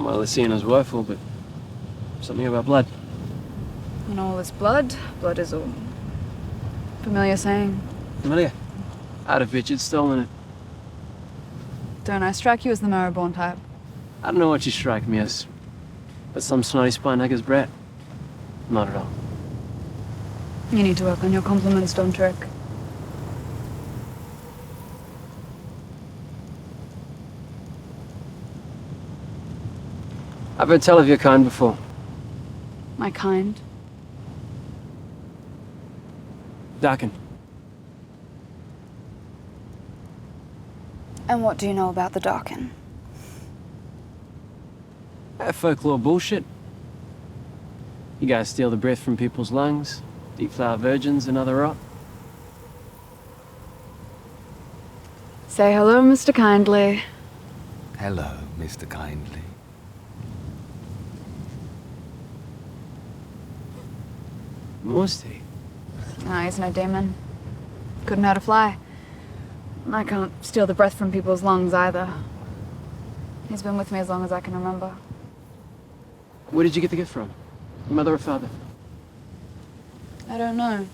Well, the scene was woeful, but something about blood. And all is blood, blood is all. Familiar saying. Familiar? I'd have bitch had stolen it. Don't I strike you as the marrow-born type? I don't know what you strike me as, but some snotty spine-hugger's brat. Not at all. You need to work on your compliments, don't Tric. I've heard tell of your kind before. My kind? Darkin. And what do you know about the Darkin? Folklore bullshit. You guys steal the breath from people's lungs, deflower virgins and other rot. Say hello, Mr. Kindly. Hello, Mr. Kindly. Musty. No, he's no demon. Couldn't hurt a fly. I can't steal the breath from people's lungs either. He's been with me as long as I can remember. Where did you get the gift from? Your mother or father? I don't know.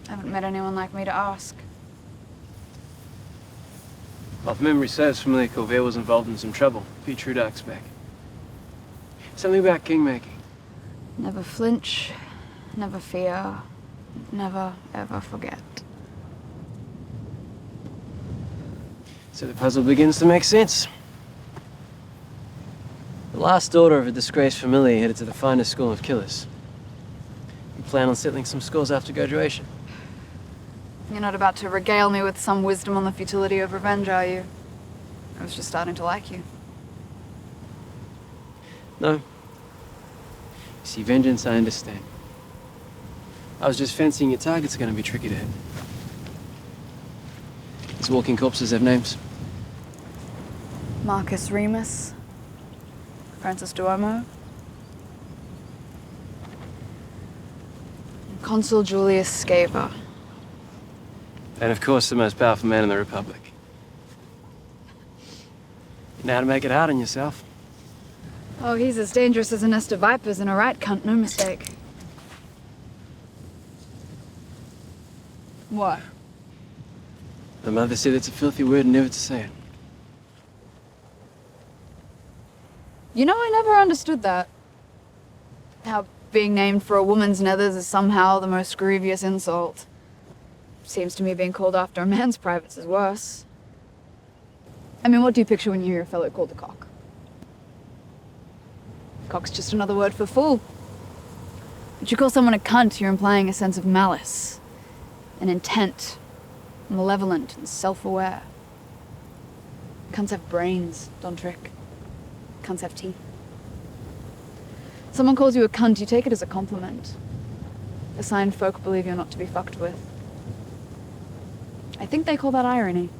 I haven't met anyone like me to ask. Well, if memory serves, familiar Corvair was involved in some trouble a few true darks back. Something about kingmaking. Never flinch, never fear, never ever forget. So the puzzle begins to make sense. The last daughter of a disgraced familiar headed to the finest school of killers. You plan on settling some scores after graduation? You're not about to regale me with some wisdom on the futility of revenge, are you? I was just starting to like you. No. You see, vengeance, I understand. I was just fancying your target's gonna be tricky to hit. These walking corpses have names. Marcus Remus, Francis Duomo, Consul Julius Scaver. And of course, the most powerful man in the Republic. You know how to make it hard on yourself. Oh, he's as dangerous as a nest of vipers and a right cunt, no mistake. What? My mother said it's a filthy word and never to say it. You know, I never understood that. How being named for a woman's nethers is somehow the most grievous insult. Seems to me being called after a man's privates is worse. I mean, what do you picture when you hear your fellow called a cock? Cock's just another word for fool. If you call someone a cunt, you're implying a sense of malice, an intent, malevolent and self-aware. Cunts have brains, don't Tric. Cunts have teeth. Someone calls you a cunt, you take it as a compliment. A sign folk believe you're not to be fucked with. I think they call that irony.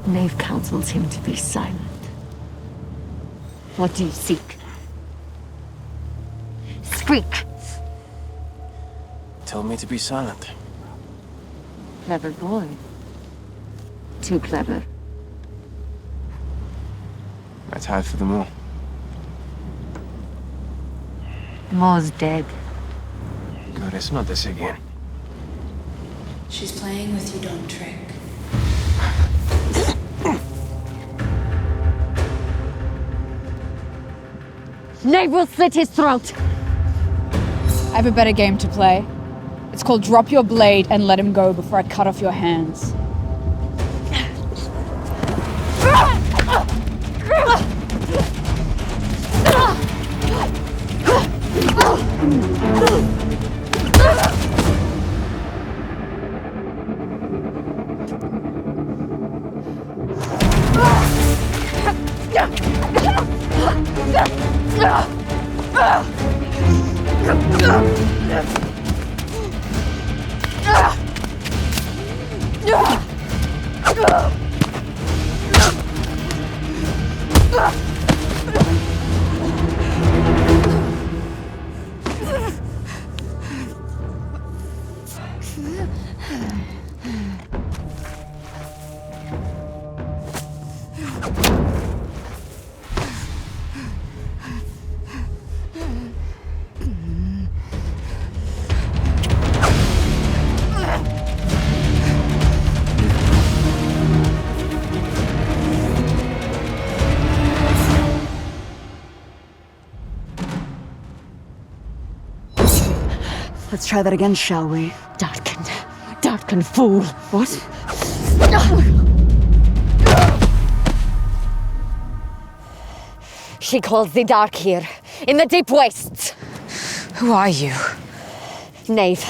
Knave counsels him to be silent. What do you seek? Speak! Told me to be silent. Clever boy. Too clever. I tied for them all. Ma's dead. God, it's not this again. She's playing with you, don't Tric. Knave will slit his throat! I have a better game to play. It's called Drop Your Blade and Let Him Go before I cut off your hands. Let's try that again, shall we? Darken, fool. What? She calls the dark here, in the deep wastes. Who are you? Knave.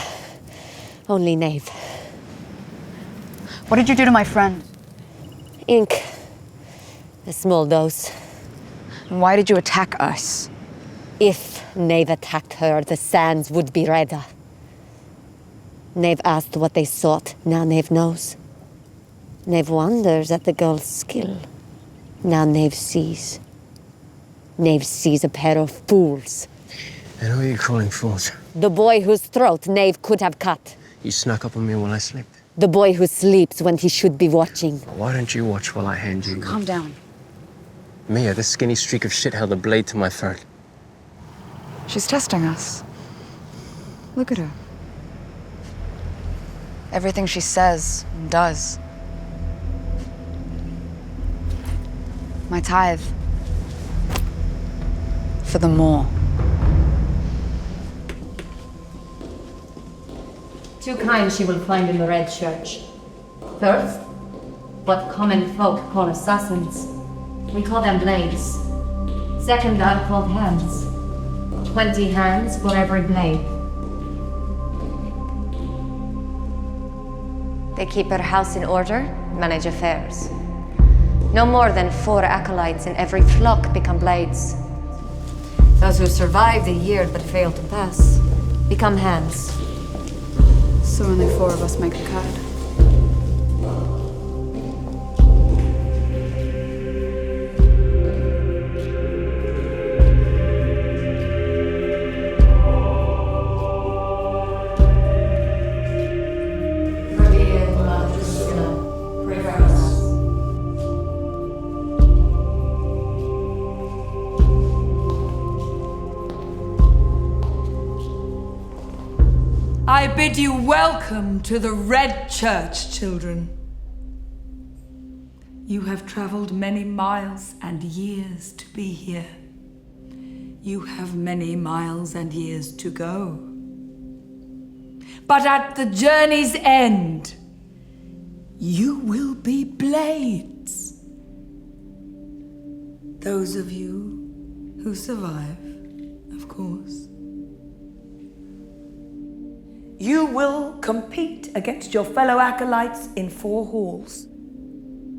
Only knave. What did you do to my friend? Ink. A small dose. And why did you attack us? If Knave attacked her, the sands would be redder. Knave asked what they sought. Now Knave knows. Knave wonders at the girl's skill. Now Knave sees. Knave sees a pair of fools. And who are you calling fools? The boy whose throat Knave could have cut. You snuck up on me while I slept. The boy who sleeps when he should be watching. Why don't you watch while I hand you... Calm down. Mia, this skinny streak of shit held a blade to my throat. She's testing us. Look at her. Everything she says and does. My tithe. For the more. Two kinds she will find in the Red Church. First, what common folk call assassins. We call them blades. Second are called hands. 20 hands for every blade. They keep her house in order, manage affairs. No more than 4 acolytes in every flock become blades. Those who survive the year but fail to pass become hands. So only 4 of us make the cut. I bid you welcome to the Red Church, children. You have traveled many miles and years to be here. You have many miles and years to go. But at the journey's end, you will be blades. Those of you who survive, of course. You will compete against your fellow acolytes in 4 halls.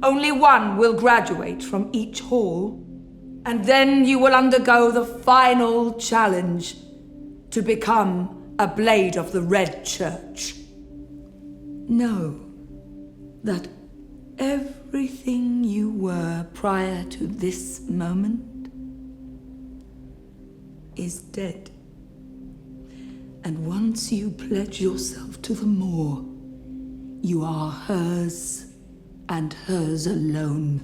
Only one will graduate from each hall, and then you will undergo the final challenge to become a blade of the Red Church. Know that everything you were prior to this moment is dead. And once you pledge yourself to the Moor, you are hers and hers alone.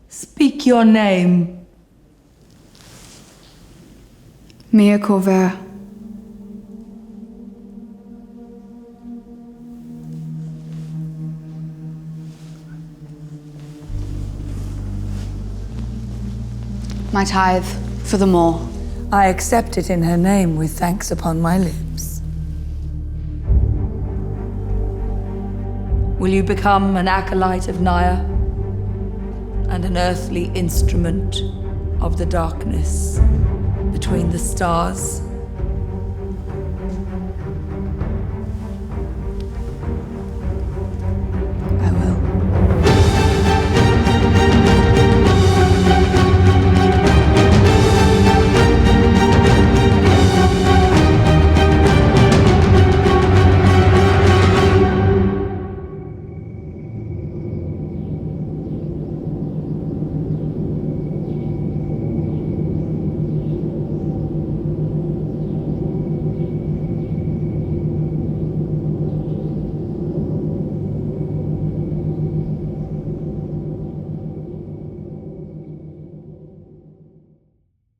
Speak your name. Mia Corvair. My tithe for the more. I accept it in her name with thanks upon my lips. Will you become an acolyte of Naya and an earthly instrument of the darkness between the stars